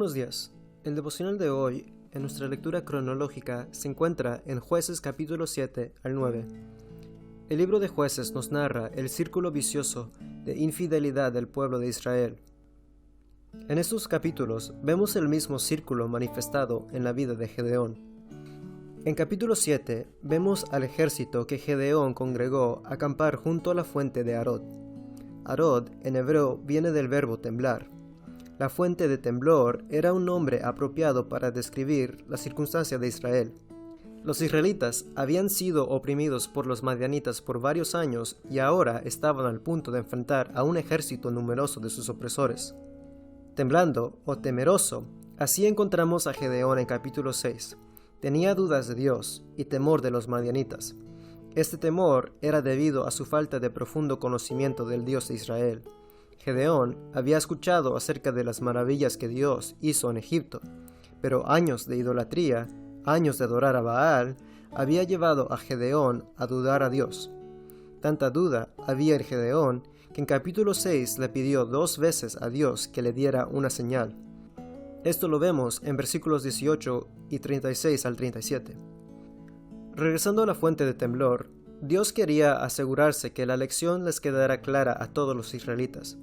buenos días. El devocional de hoy, en nuestra lectura cronológica, se encuentra en Jueces capítulo 7 al 9. El libro de Jueces nos narra el círculo vicioso de infidelidad del pueblo de Israel. En estos capítulos vemos el mismo círculo manifestado en la vida de Gedeón. En capítulo 7 vemos al ejército que Gedeón congregó a acampar junto a la fuente de Harod. Harod en hebreo viene del verbo temblar. La fuente de temblor era un nombre apropiado para describir la circunstancia de Israel. Los israelitas habían sido oprimidos por los madianitas por varios años y ahora estaban al punto de enfrentar a un ejército numeroso de sus opresores. Temblando o temeroso, así encontramos a Gedeón en capítulo 6. Tenía dudas de Dios y temor de los madianitas. Este temor era debido a su falta de profundo conocimiento del Dios de Israel. Gedeón había escuchado acerca de las maravillas que Dios hizo en Egipto, pero años de idolatría, años de adorar a Baal, había llevado a Gedeón a dudar a Dios. Tanta duda había en Gedeón que en capítulo 6 le pidió 2 veces a Dios que le diera una señal. Esto lo vemos en versículos 18 y 36 al 37. Regresando a la fuente de temblor, Dios quería asegurarse que la lección les quedara clara a todos los israelitas.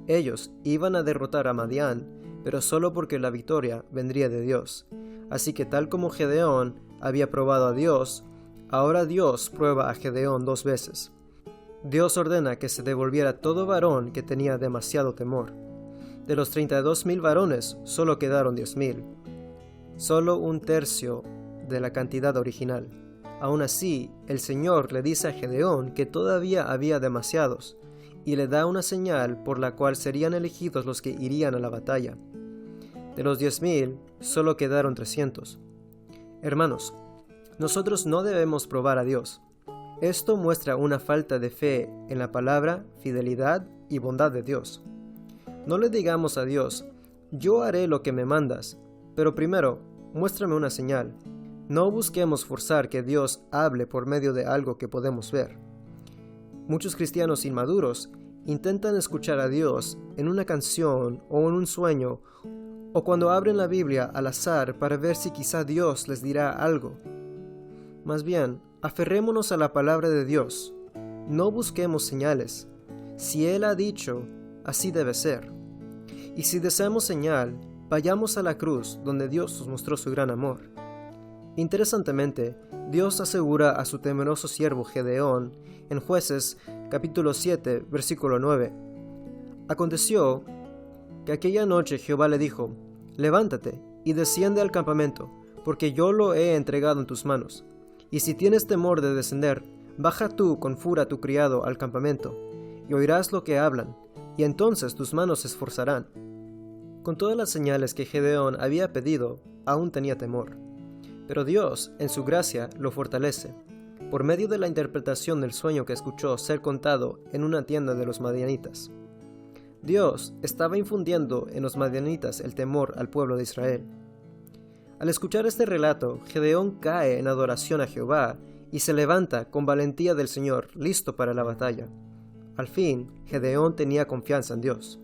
Ellos iban a derrotar a Madián, pero solo porque la victoria vendría de Dios. Así que tal como Gedeón había probado a Dios, ahora Dios prueba a Gedeón 2 veces. Dios ordena que se devolviera todo varón que tenía demasiado temor. De los 32,000 varones, solo quedaron 10,000. Solo 1/3 de la cantidad original. Aún así, el Señor le dice a Gedeón que todavía había demasiados, y le da una señal por la cual serían elegidos los que irían a la batalla. De los 10,000, solo quedaron 300. Hermanos, nosotros no debemos probar a Dios. Esto muestra una falta de fe en la palabra, fidelidad y bondad de Dios. No le digamos a Dios, yo haré lo que me mandas, pero primero, muéstrame una señal. No busquemos forzar que Dios hable por medio de algo que podemos ver. Muchos cristianos inmaduros intentan escuchar a Dios en una canción o en un sueño, o cuando abren la Biblia al azar para ver si quizá Dios les dirá algo. Más bien, aferrémonos a la palabra de Dios. No busquemos señales. Si Él ha dicho, así debe ser. Y si deseamos señal, vayamos a la cruz donde Dios nos mostró su gran amor. Interesantemente, Dios asegura a su temeroso siervo Gedeón en Jueces capítulo 7, versículo 9. Aconteció que aquella noche Jehová le dijo, levántate y desciende al campamento, porque yo lo he entregado en tus manos. Y si tienes temor de descender, baja tú con fura a tu criado al campamento, y oirás lo que hablan, y entonces tus manos se esforzarán. Con todas las señales que Gedeón había pedido, aún tenía temor. Pero Dios, en su gracia, lo fortalece, por medio de la interpretación del sueño que escuchó ser contado en una tienda de los madianitas. Dios estaba infundiendo en los madianitas el temor al pueblo de Israel. Al escuchar este relato, Gedeón cae en adoración a Jehová y se levanta con valentía del Señor, listo para la batalla. Al fin, Gedeón tenía confianza en Dios.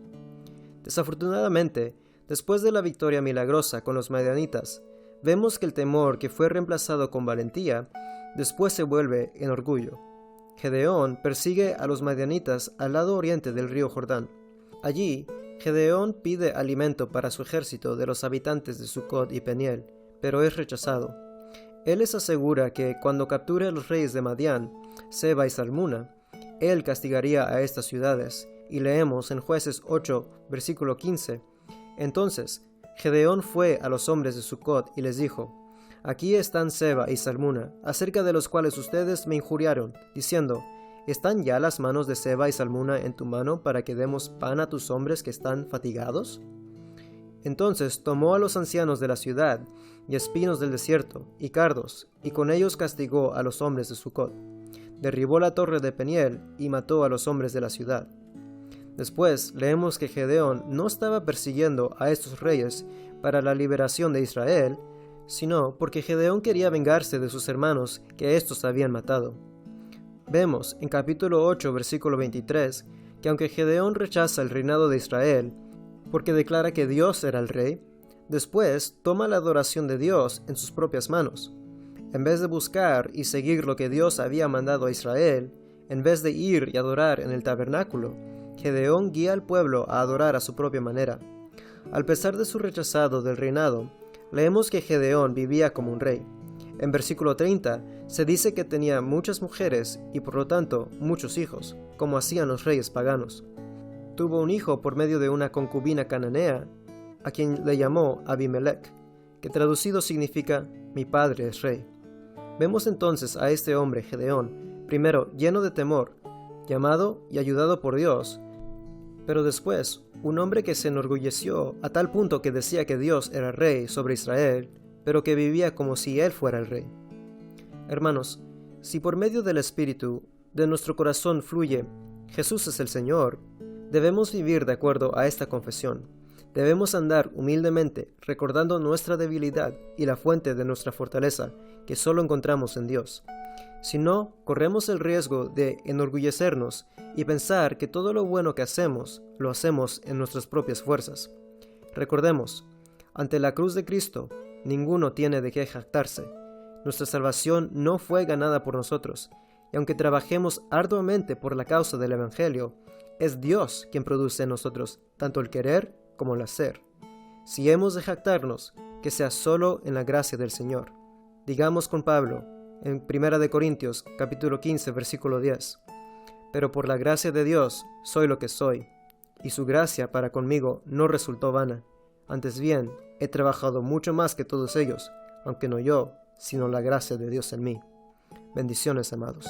Desafortunadamente, después de la victoria milagrosa con los madianitas, vemos que el temor que fue reemplazado con valentía, después se vuelve en orgullo. Gedeón persigue a los madianitas al lado oriente del río Jordán. Allí, Gedeón pide alimento para su ejército de los habitantes de Sucot y Peniel, pero es rechazado. Él les asegura que cuando capture a los reyes de Madián, Seba y Salmuna, él castigaría a estas ciudades, y leemos en Jueces 8, versículo 15, entonces, Gedeón fue a los hombres de Sucot y les dijo, aquí están Seba y Salmuna, acerca de los cuales ustedes me injuriaron, diciendo, ¿están ya las manos de Seba y Salmuna en tu mano para que demos pan a tus hombres que están fatigados? Entonces tomó a los ancianos de la ciudad, y espinos del desierto, y cardos, y con ellos castigó a los hombres de Sucot. Derribó la torre de Peniel, y mató a los hombres de la ciudad. Después leemos que Gedeón no estaba persiguiendo a estos reyes para la liberación de Israel, sino porque Gedeón quería vengarse de sus hermanos que éstos habían matado. Vemos en capítulo 8, versículo 23, que aunque Gedeón rechaza el reinado de Israel, porque declara que Dios era el rey, Después, toma la adoración de Dios en sus propias manos. En vez de buscar y seguir lo que Dios había mandado a Israel, en vez de ir y adorar en el tabernáculo, Gedeón guía al pueblo a adorar a su propia manera. Al pesar de su rechazado del reinado, leemos que Gedeón vivía como un rey. En versículo 30 se dice que tenía muchas mujeres y por lo tanto muchos hijos, como hacían los reyes paganos. Tuvo un hijo por medio de una concubina cananea, a quien le llamó Abimelech, que traducido significa mi padre es rey. Vemos entonces a este hombre Gedeón, primero lleno de temor, llamado y ayudado por Dios, pero después un hombre que se enorgulleció a tal punto que decía que Dios era rey sobre Israel, pero que vivía como si él fuera el rey. Hermanos, si por medio del Espíritu de nuestro corazón fluye Jesús es el Señor, debemos vivir de acuerdo a esta confesión. Debemos andar humildemente, recordando nuestra debilidad y la fuente de nuestra fortaleza, que solo encontramos en Dios. Si no, corremos el riesgo de enorgullecernos y pensar que todo lo bueno que hacemos, lo hacemos en nuestras propias fuerzas. Recordemos, ante la cruz de Cristo, ninguno tiene de qué jactarse. Nuestra salvación no fue ganada por nosotros, y aunque trabajemos arduamente por la causa del Evangelio, es Dios quien produce en nosotros tanto el querer como el hacer. Si hemos de jactarnos, que sea solo en la gracia del Señor. Digamos con Pablo, en 1 Corintios, capítulo 15, versículo 10, pero por la gracia de Dios soy lo que soy, y su gracia para conmigo no resultó vana. Antes bien, he trabajado mucho más que todos ellos, aunque no yo, sino la gracia de Dios en mí. Bendiciones, amados.